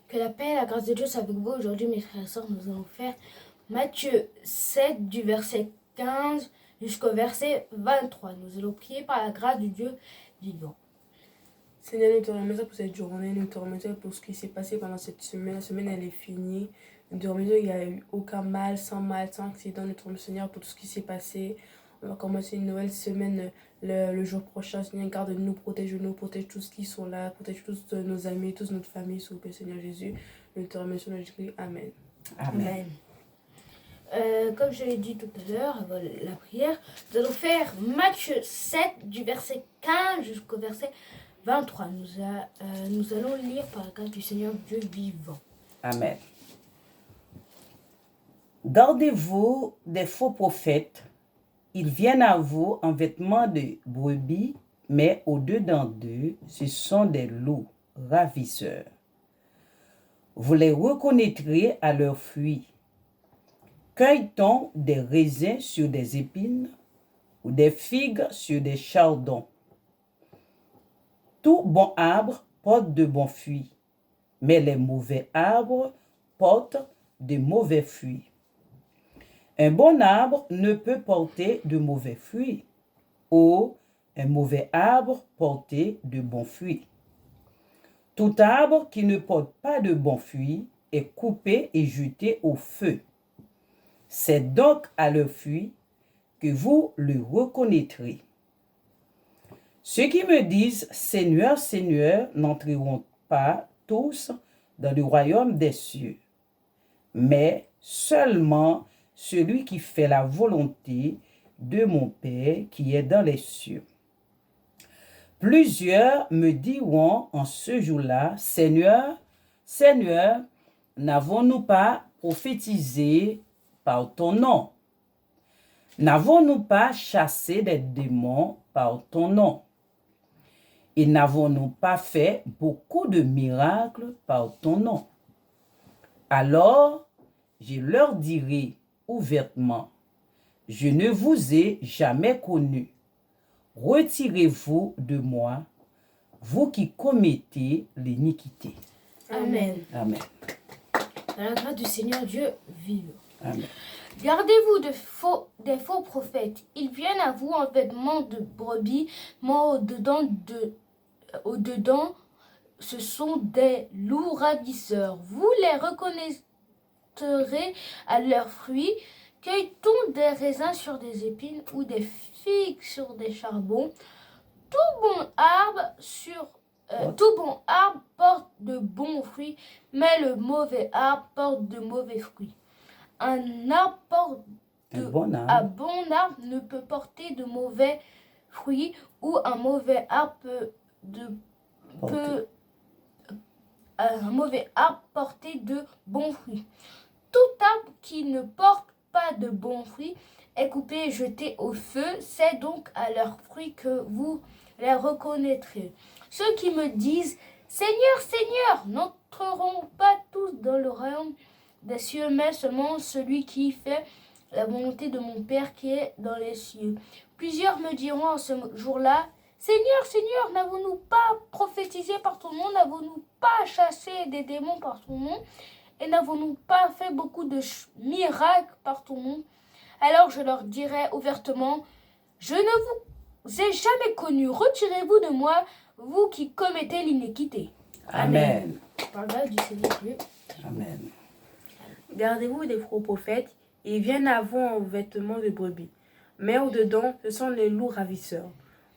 Que la paix et la grâce de Dieu soient avec vous aujourd'hui, mes frères et sœurs. Nous allons faire Matthieu 7 du verset 15 jusqu'au verset 23. Nous allons prier par la grâce du Dieu vivant. Seigneur, nous te remercions pour cette journée, nous te remercions pour ce qui s'est passé pendant cette semaine. La semaine, elle est finie. Nous te remercions qu'il n'y a eu aucun mal, sans accident. Nous te remercions, Seigneur, pour tout ce qui s'est passé. On va commencer une nouvelle semaine le jour prochain. Seigneur, garde-nous, protège tous ceux qui sont là, protège tous nos amis, toute notre famille, s'il vous plaît, Seigneur Jésus. Nous te remercions, nous disons Amen. Amen. Comme je l'ai dit tout à l'heure, avant la prière, nous allons faire Matthieu 7 du verset 15 jusqu'au verset 23. Nous allons lire par la grâce du Seigneur Dieu vivant. Amen. Gardez-vous des faux prophètes. Ils viennent à vous en vêtements de brebis, mais au-dedans d'eux, ce sont des loups ravisseurs. Vous les reconnaîtrez à leurs fruits. Cueille-t-on des raisins sur des épines ou des figues sur des chardons? Tout bon arbre porte de bons fruits, mais les mauvais arbres portent de mauvais fruits. Un bon arbre ne peut porter de mauvais fruits, ou un mauvais arbre porter de bons fruits. Tout arbre qui ne porte pas de bons fruits est coupé et jeté au feu. C'est donc à leurs fruits que vous le reconnaîtrez. Ceux qui me disent « Seigneur, Seigneur » n'entreront pas tous dans le royaume des cieux, mais seulement celui qui fait la volonté de mon Père qui est dans les cieux. Plusieurs me diront en ce jour-là, Seigneur, Seigneur, n'avons-nous pas prophétisé par ton nom? N'avons-nous pas chassé des démons par ton nom? Et n'avons-nous pas fait beaucoup de miracles par ton nom? Alors, je leur dirai ouvertement, je ne vous ai jamais connu. Retirez-vous de moi, vous qui commettez l'iniquité. Amen. Amen. Par la grâce du Seigneur Dieu vivant. Amen. Gardez-vous des faux prophètes. Ils viennent à vous en vêtements de brebis, mais au-dedans, ce sont des loups ravisseurs. Vous les reconnaîtrez à leurs fruits. Cueille-t-on des raisins sur des épines ou des figues sur des charbons? Tout bon arbre porte de bons fruits, mais le mauvais arbre porte de mauvais fruits. Un bon arbre ne peut porter de mauvais fruits, ou un mauvais arbre porter de bons fruits. Tout arbre qui ne porte pas de bons fruits est coupé et jeté au feu. C'est donc à leurs fruits que vous les reconnaîtrez. Ceux qui me disent « Seigneur, Seigneur » n'entreront pas tous dans le royaume des cieux, mais seulement celui qui fait la volonté de mon Père qui est dans les cieux. Plusieurs me diront en ce jour-là, Seigneur, Seigneur, n'avons-nous pas prophétisé par ton nom? N'avons-nous pas chassé des démons par ton nom? Et n'avons-nous pas fait beaucoup de miracles par ton nom? Alors je leur dirai ouvertement, je ne vous ai jamais connu. Retirez-vous de moi, vous qui commettez l'iniquité. Amen. Par la grâce du Seigneur Dieu. Amen. Gardez-vous des faux prophètes, ils viennent à vous en vêtements de brebis, mais au-dedans, ce sont les loups ravisseurs.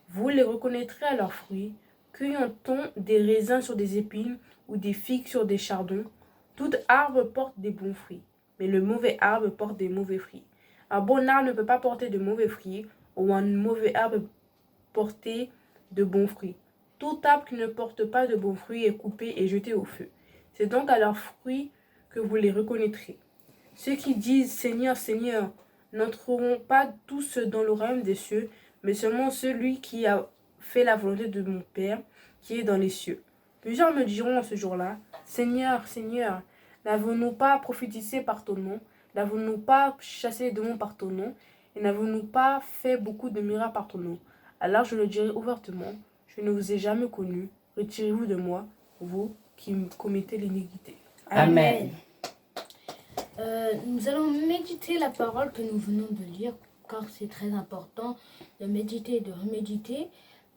Vous les reconnaîtrez à leurs fruits. Cueille-t-on des raisins sur des épines ou des figues sur des chardons? Tout arbre porte des bons fruits, mais le mauvais arbre porte des mauvais fruits. Un bon arbre ne peut pas porter de mauvais fruits, ou un mauvais arbre porter de bons fruits. Tout arbre qui ne porte pas de bons fruits est coupé et jeté au feu. C'est donc à leurs fruits que vous les reconnaîtrez. Ceux qui disent « Seigneur, Seigneur » n'entreront pas tous dans le royaume des cieux, mais seulement celui qui a fait la volonté de mon Père qui est dans les cieux. Plusieurs me diront en ce jour-là, « Seigneur, Seigneur, n'avons-nous pas prophétisé par ton nom? N'avons-nous pas chassé les démons par ton nom? Et n'avons-nous pas fait beaucoup de miracles par ton nom? » Alors je le dirai ouvertement, « Je ne vous ai jamais connu. Retirez-vous de moi, vous qui commettez l'iniquité. » Amen. Nous allons méditer la parole que nous venons de lire, car c'est très important de méditer et de reméditer.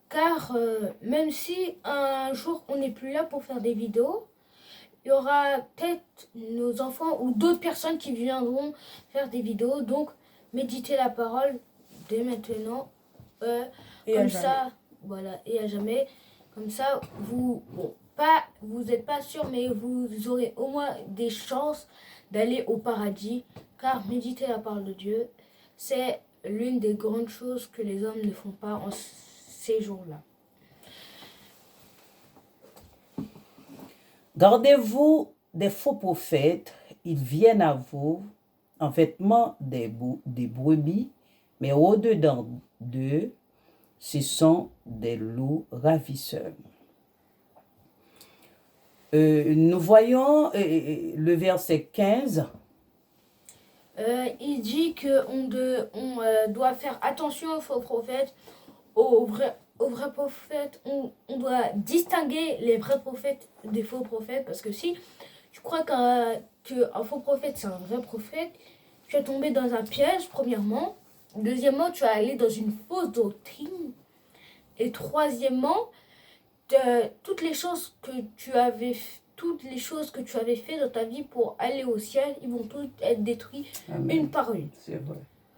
Car même si un jour on n'est plus là pour faire des vidéos, il y aura peut-être nos enfants ou d'autres personnes qui viendront faire des vidéos. Donc, méditez la parole dès maintenant. Comme ça, voilà, et à jamais. Comme ça, vous n'êtes pas sûr, mais vous aurez au moins des chances d'aller au paradis. Car méditer la parole de Dieu, c'est l'une des grandes choses que les hommes ne font pas en ces jours-là. Gardez-vous des faux prophètes, ils viennent à vous en vêtements des brebis, mais au-dedans d'eux, ce sont des loups ravisseurs. Nous voyons le verset 15. Il dit qu'on doit faire attention aux faux prophètes, aux vrais prophètes. On doit distinguer les vrais prophètes des faux prophètes, parce que si tu crois qu'un faux prophète c'est un vrai prophète, tu vas tomber dans un piège, premièrement. Deuxièmement, tu vas aller dans une fausse doctrine. Et troisièmement, toutes les choses que tu avais fait dans ta vie pour aller au ciel, ils vont toutes être détruits. Amen. Une par une. C'est vrai.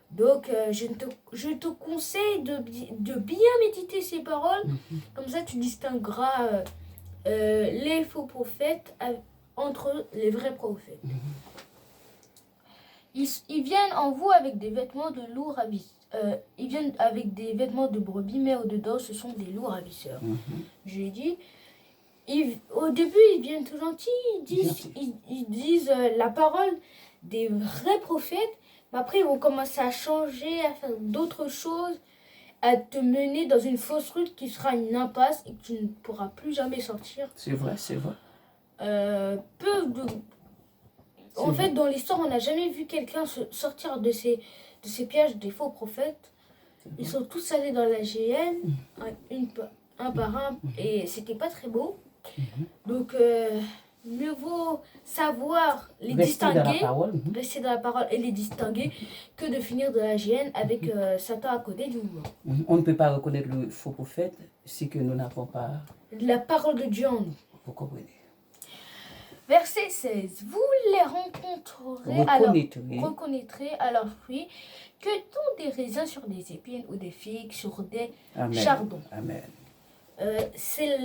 Donc, je te conseille de bien méditer ces paroles. Comme ça, tu distingueras les faux prophètes entre les vrais prophètes. Ils viennent en vous avec des vêtements de loups ravisseurs. Ils viennent avec des vêtements de brebis, mais au-dedans, ce sont des loups ravisseurs. Je l'ai dit. Au début, ils viennent tout gentils. Ils disent la parole des vrais prophètes. Mais après, ils vont commencer à changer, à faire d'autres choses, à te mener dans une fausse route qui sera une impasse et que tu ne pourras plus jamais sortir. C'est vrai, c'est vrai. En fait, dans l'histoire, on n'a jamais vu quelqu'un sortir de ces pièges des faux prophètes. Ils sont tous allés dans la GN, un par un, et c'était pas très beau. Donc, mieux vaut savoir les distinguer, rester dans la parole et les distinguer, que de finir de la GN avec Satan à côté du mouvement. On ne peut pas reconnaître le faux prophète si que nous n'avons pas la parole de Dieu en nous. Vous comprenez. Verset 16. Vous les reconnaîtrez à leurs fruits, que tant des raisins sur des épines ou des figues sur des chardons. Amen. C'est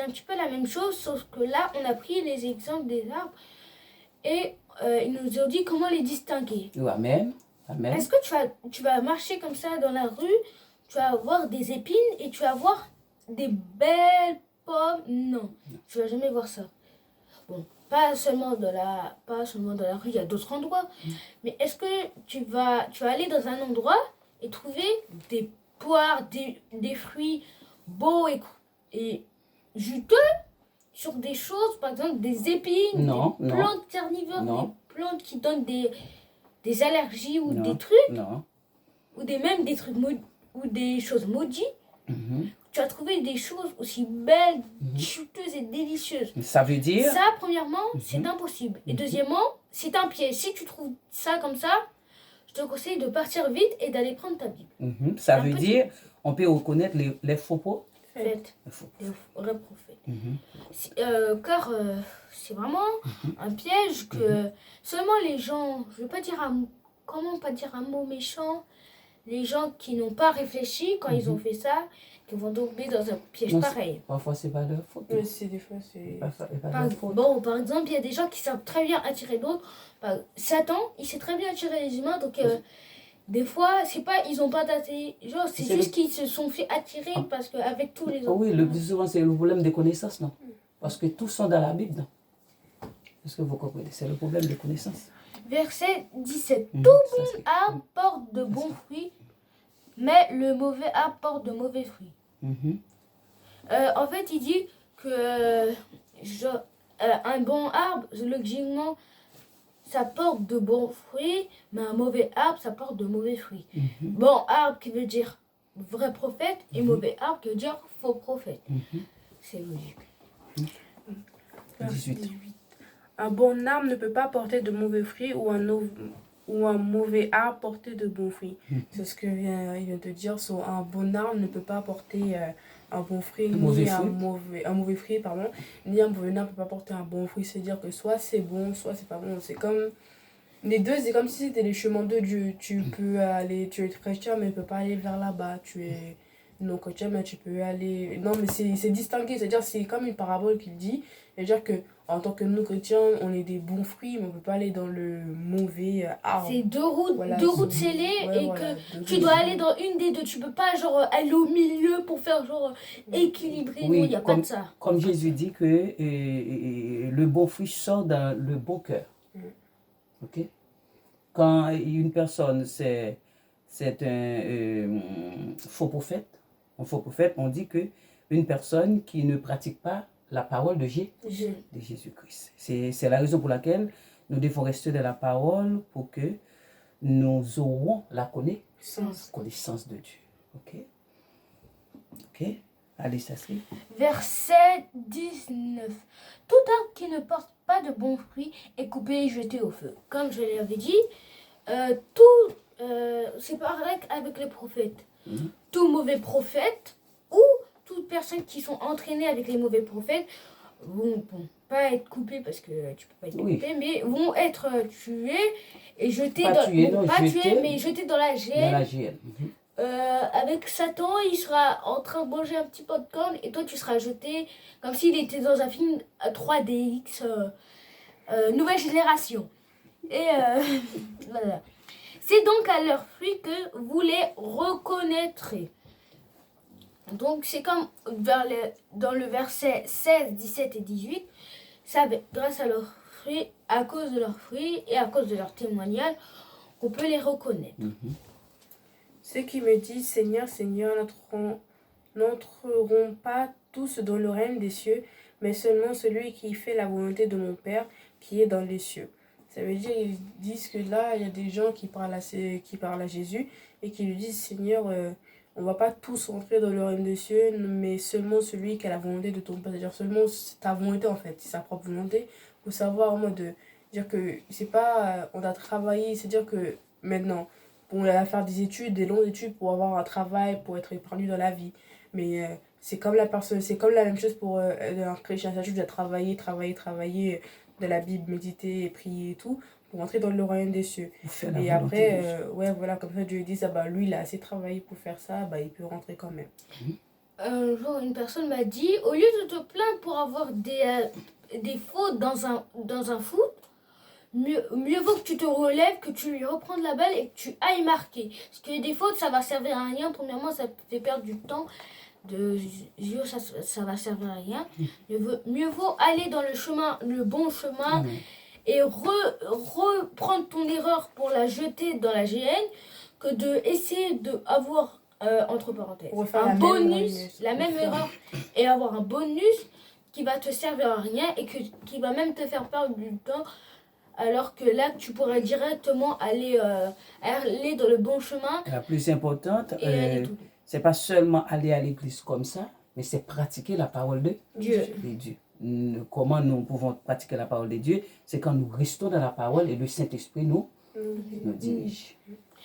un petit peu la même chose, sauf que là, on a pris les exemples des arbres et ils nous ont dit comment les distinguer. Amen. Amen. Est-ce que tu vas marcher comme ça dans la rue, tu vas voir des épines et tu vas voir des belles pommes? Non, tu vas jamais voir ça. Bon, pas seulement dans la rue, il y a d'autres endroits. Mais est-ce que tu vas aller dans un endroit et trouver des poires, des fruits beaux et juteux sur des choses, par exemple des épines, des plantes carnivores, des plantes qui donnent des allergies ou des trucs, ou même des trucs ou des choses maudites. Tu as trouvé des choses aussi belles, juteuses et délicieuses. Ça veut dire... Ça, premièrement, c'est impossible. Et deuxièmement, c'est un piège. Si tu trouves ça comme ça, je te conseille de partir vite et d'aller prendre ta Bible. Ça veut dire, on peut reconnaître les faux prophètes. Les vrais prophètes. Car c'est vraiment un piège que seulement les gens, je ne veux pas dire comment pas dire un mot méchant, les gens qui n'ont pas réfléchi quand ils ont fait ça, qui vont tomber dans un piège pareil. Parfois, c'est pas leur faute. Mais des fois, c'est pas leur faute. Bon, par exemple, il y a des gens qui savent très bien attirer d'autres. Satan, il sait très bien attirer les humains, donc des fois, c'est pas, ils ont pas d'intelligence, c'est juste qu'ils se sont fait attirer parce qu'avec tous les autres. Oui, le plus souvent, c'est le problème de connaissance, non? Parce que tous sont dans la Bible, non? Est-ce que vous comprenez? C'est le problème de connaissance. Verset 17. Tout bon arbre porte de bons fruits, mais le mauvais arbre porte de mauvais fruits. En fait, il dit que un bon arbre, logiquement, ça porte de bons fruits, mais un mauvais arbre, ça porte de mauvais fruits. Bon arbre qui veut dire vrai prophète et mauvais arbre qui veut dire faux prophète. C'est logique. 18. Un bon arbre ne peut pas porter de mauvais fruits ou un mauvais arbre porter de bons fruits. C'est ce que il vient de dire. Un bon arbre ne peut pas porter un bon fruit, ni un mauvais fruit, pardon, ni un mauvais arbre ne peut pas porter un bon fruit. C'est-à-dire que soit c'est bon, soit c'est pas bon. C'est comme les deux, c'est comme si c'était les chemins de Dieu. Tu es chrétien, mais tu peux pas aller vers là-bas. Tu es non chrétien, mais tu peux aller. Non, mais c'est distingué. C'est-à-dire, c'est comme une parabole qu'il dit. C'est-à-dire que en tant que nous chrétiens, on est des bons fruits, mais on peut pas aller dans le mauvais arbre. C'est deux routes, Voilà, deux routes scellées ouais, et voilà, que deux tu routes. dois aller dans une des deux. Tu peux pas genre aller au milieu pour faire genre équilibrer. Oui, Non, il n'y a pas de ça. Comme Jésus dit que le bon fruit sort dans le bon cœur. Ok? Quand une personne, c'est un faux prophète, on dit que une personne qui ne pratique pas la parole de Jésus-Christ. C'est la raison pour laquelle nous devons rester dans la parole pour que nous aurons la connaissance de Dieu. Ok? Ok? Allez, ça se lit. Verset 19. Tout arbre qui ne porte pas de bons fruits est coupé et jeté au feu. Comme je l'avais dit, c'est pareil avec les prophètes. Tout mauvais prophète ou toute personne qui sont entraînées avec les mauvais prophètes vont pas être coupés parce que tu peux pas être coupé, mais vont être tués et jetés mais jetés dans la géhenne. Avec Satan, il sera en train de manger un petit popcorn et toi tu seras jeté comme s'il était dans un film 3DX nouvelle génération. Et voilà. C'est donc à leurs fruits que vous les reconnaîtrez. Donc c'est comme dans le verset 16, 17 et 18, ça, grâce à leurs fruits, à cause de leurs fruits et à cause de leur témoignage, qu'on peut les reconnaître. Ceux qui me disent Seigneur, Seigneur, n'entreront pas tous dans le règne des cieux, mais seulement celui qui fait la volonté de mon Père qui est dans les cieux. Ça veut dire, ils disent que là, il y a des gens qui parlent à Jésus et qui lui disent Seigneur, on ne va pas tous rentrer dans le règne des cieux, mais seulement celui qui a la volonté de ton Père. C'est-à-dire seulement ta volonté en fait, c'est sa propre volonté. Il faut savoir en mode de dire que c'est pas, on a travaillé, c'est-à-dire que maintenant, on va faire des études, des longues études pour avoir un travail, pour être épargné dans la vie. Mais c'est comme la même chose pour un chrétien. Ça doit travailler de la Bible, méditer, prier et tout, pour entrer dans le royaume des cieux. Et après, voilà, comme ça Dieu dit, lui il a assez travaillé pour faire ça, il peut rentrer quand même. Un jour, une personne m'a dit, au lieu de te plaindre pour avoir des fautes dans un foot, mieux vaut que tu te relèves, que tu lui reprennes la balle et que tu ailles marquer. Parce que des fautes, ça va servir à rien. Premièrement, ça fait perdre du temps. Ça va servir à rien. Mieux vaut aller dans le bon chemin et reprendre ton erreur pour la jeter dans la géhenne que de essayer d'avoir, entre parenthèses, un bonus, la même erreur, et avoir un bonus qui va te servir à rien et qui va même te faire perdre du temps. Alors que là, tu pourrais directement aller dans le bon chemin. La plus importante, c'est pas seulement aller à l'église comme ça, mais c'est pratiquer la parole de Dieu. Comment nous pouvons pratiquer la parole de Dieu? C'est quand nous restons dans la parole et le Saint-Esprit nous dirige.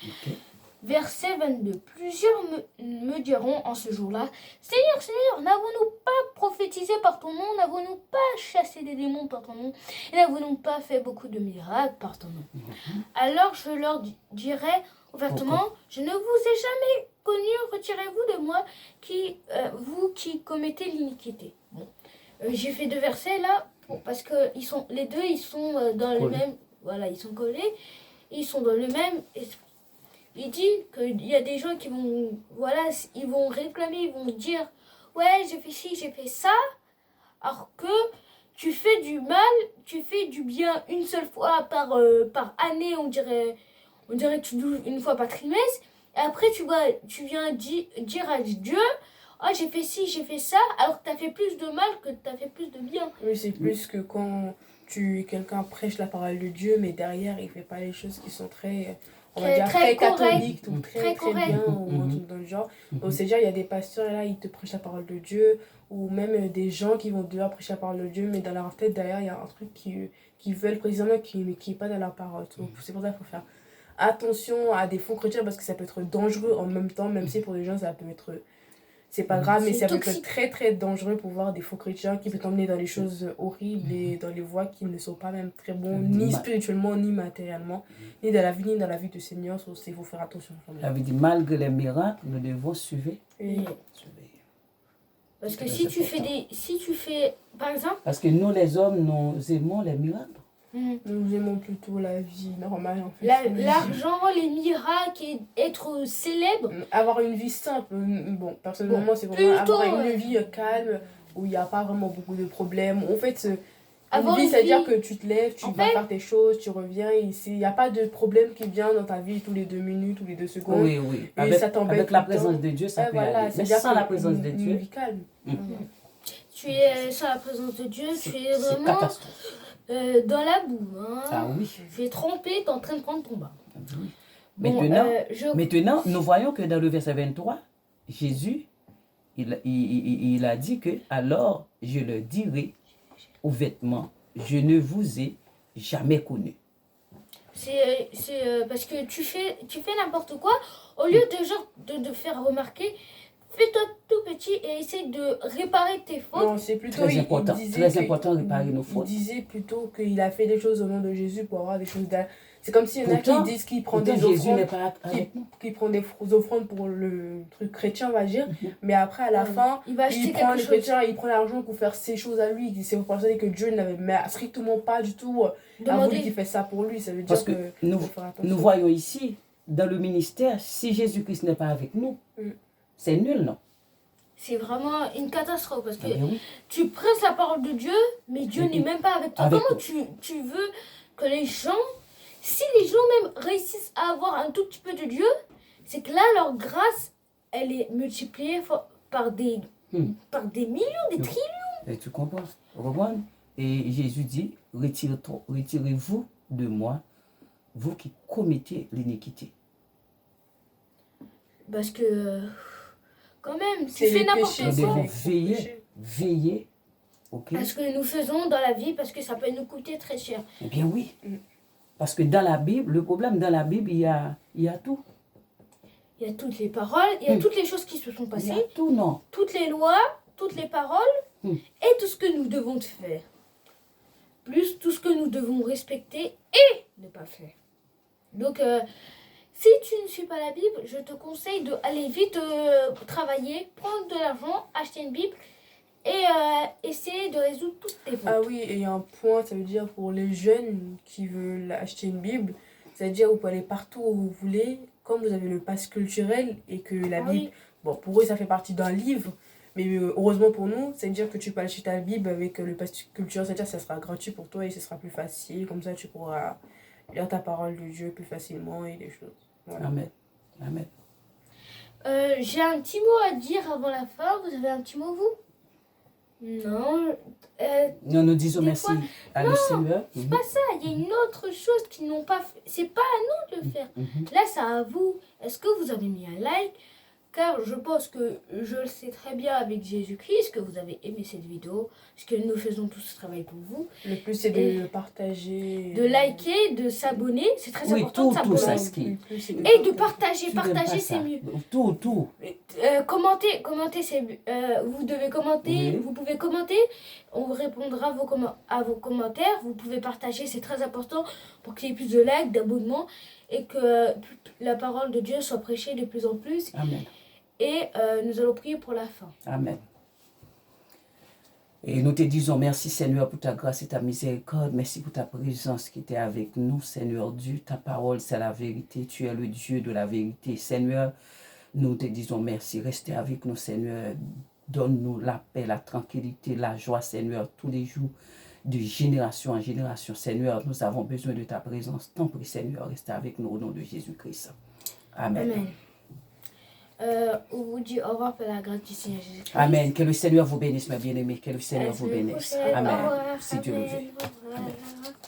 Okay. Verset 22. Plusieurs me diront en ce jour-là, Seigneur, Seigneur, n'avons-nous pas prophétisé par ton nom? N'avons-nous pas chassé des démons par ton nom? Et n'avons-nous pas fait beaucoup de miracles par ton nom? Alors je leur dirai ouvertement, je ne vous ai jamais connu, retirez-vous de moi, vous qui commettez l'iniquité. J'ai fait 2 versets là, parce que les deux, ils sont dans le même, voilà, ils sont collés, ils sont dans le même esprit. Il dit qu'il y a des gens qui vont, ils vont réclamer, ils vont dire, ouais, j'ai fait ci, j'ai fait ça, alors que tu fais du mal, tu fais du bien une seule fois par année, on dirait que tu douves une fois par trimestre, et après tu viens dire à Dieu, oh, j'ai fait ci, j'ai fait ça, alors que tu as fait plus de mal que tu as fait plus de bien. Oui, c'est plus que quand quelqu'un prêche la parole de Dieu, mais derrière, il ne fait pas les choses qui sont très on va dire, Très très catholique, correct. ou très, Très très correct. bien, ou un truc dans le genre. Donc, c'est-à-dire, il y a des pasteurs, là, ils te prêchent la parole de Dieu, ou même des gens qui vont devoir prêcher la parole de Dieu, mais dans leur tête, derrière, il y a un truc qui veulent précisément, qui n'est pas dans leur parole. Donc, c'est pour ça qu'il faut faire attention à des faux chrétiens, parce que ça peut être dangereux en même temps, même si pour les gens, ça peut être... C'est pas grave, mais C'est ça peut être toxique. très très dangereux pour voir des faux chrétiens qui peuvent t'emmener dans des choses horribles et dans les voies qui ne sont pas même très bons, ni spirituellement, ni matériellement, ni dans la vie, ni dans la vie du Seigneur. Il faut faire attention quand même. Ça veut dire, malgré les miracles, nous devons suivre. Et Surveiller. Parce que C'est si très tu fais, par exemple, Parce que nous, les hommes, nous aimons les miracles. nous aimons plutôt la vie normale en fait. l'argent, les miracles et être célèbre, Avoir une vie simple, bon, personnellement, c'est vraiment plutôt, avoir une vie calme, où il n'y a pas vraiment beaucoup de problèmes. En fait, une avoir vie, une c'est-à-dire vie- que tu te lèves, tu En vas fait- faire tes choses, tu reviens, et il n'y a pas de problème qui vient dans ta vie tous les 2 minutes, tous les 2 secondes. Oui, oui. Et Avec, ça t'embête avec la tout le temps. présence de Dieu, ça Ouais, peut voilà, aller. Mais c'est-à-dire sans la que présence de une Dieu, vie calme. tu es sans la présence de Dieu, tu es c'est vraiment catastrophe. dans la boue. Hein. Ah oui. Tu es trempé, tu es en train de prendre ton bain. Oui. Bon, Maintenant, nous voyons que dans le verset 23, Jésus, il a dit que alors je leur dirai aux vêtements, je ne vous ai jamais connu. c'est parce que tu fais n'importe quoi, au lieu de genre de faire remarquer, fais-toi tout petit et essaie de réparer tes fautes. Non, c'est plutôt... Très important, très important de réparer nos Il fautes. disait plutôt qu'il a fait des choses au nom de Jésus pour avoir des choses... C'est comme s'il y en a Pourtant- qui disent qu'il prend Pourtant, des Jésus n'est offrandes... pas avec nous. Qui prend des offrandes pour le truc chrétien, on va dire. Mais après, à la fin, Il va acheter il prend quelque les chose. chrétiens, il prend l'argent pour faire ses choses à lui. C'est pour penser que Dieu n'avait strictement pas du tout voulu Demander. qu'il fait ça pour lui. Ça veut dire Parce que nous, faut faire attention. nous voyons ici, dans le ministère, si Jésus-Christ n'est pas avec nous, c'est nul, non? C'est vraiment une catastrophe parce que Ah bien oui. tu prêches la parole de Dieu, mais Dieu Mais n'est même pas avec toi. avec Comment toi. tu veux que les gens, si les gens même réussissent à avoir un tout petit peu de Dieu, c'est que là, leur grâce, elle est multipliée par des millions, des trillions. Et tu comprends? Regarde. Et Jésus dit, retirez-vous de moi, vous qui commettez l'iniquité. Parce que, quand même, tu C'est fais les n'importe péchés, Nous c'est quoi. devons les gros veiller, péchés. veiller, ok? À ce que nous faisons dans la vie, parce que ça peut nous coûter très cher. Eh bien oui. Parce que dans la Bible, le problème dans la Bible, il y a tout. Il y a toutes les paroles, il y a toutes les choses qui se sont Il y passées, a tout, non? toutes les lois, toutes les paroles et tout ce que nous devons faire. Plus tout ce que nous devons respecter et ne pas faire. Donc, si tu ne suis pas la Bible, je te conseille d'aller vite travailler, prendre de l'argent, acheter une Bible et essayer de résoudre toutes tes fautes. Ah oui, et il y a un point, ça veut dire pour les jeunes qui veulent acheter une Bible, c'est-à-dire vous pouvez aller partout où vous voulez, comme vous avez le pass culturel et que la Ah Bible, oui. bon, pour eux ça fait partie d'un livre, mais heureusement pour nous, c'est-à-dire que tu peux acheter ta Bible avec le pass culturel, c'est-à-dire que ça sera gratuit pour toi et ce sera plus facile, comme ça tu pourras lire ta parole de Dieu plus facilement et des choses. Voilà. Amen. Amen. J'ai un petit mot à dire avant la fin. Vous avez un petit mot, vous? Non. Nous nous disons Des merci fois- à le Seigneur. C'est pas ça. Il y a une autre chose qu'ils n'ont pas fait. C'est pas à nous de le faire. Là, c'est à vous. Est-ce que vous avez mis un like? Car je pense que je le sais très bien avec Jésus-Christ que vous avez aimé cette vidéo. Parce que nous faisons tout ce travail pour vous. Le plus c'est Et de partager. De liker, de s'abonner. C'est très Oui, important de tout ça, s'abonner. ce qui... Le plus, c'est Et de partager. Tu n'aimes pas Partager, ça. c'est mieux. Tout. Commentez, vous devez commenter, Oui. vous pouvez commenter, on répondra à vos commentaires, vous pouvez partager, c'est très important pour qu'il y ait plus de likes, d'abonnements et que la parole de Dieu soit prêchée de plus en plus. Amen. Et nous allons prier pour la fin. Amen. Et nous te disons merci Seigneur pour ta grâce et ta miséricorde. Merci pour ta présence qui était avec nous, Seigneur Dieu. Ta parole, c'est la vérité. Tu es le Dieu de la vérité. Seigneur, nous te disons merci. Restez avec nous, Seigneur. Donne-nous la paix, la tranquillité, la joie, Seigneur, tous les jours, de génération en génération. Seigneur, nous avons besoin de ta présence. T'en prie, Seigneur, restez avec nous au nom de Jésus-Christ. Amen. Amen. On vous dit au revoir pour la grâce du Seigneur Jésus-Christ. Amen. Que le Seigneur vous bénisse, mes bien-aimés. Que le Seigneur vous bénisse. Au Amen. revoir. Si Dieu le veut. Amen. Au revoir.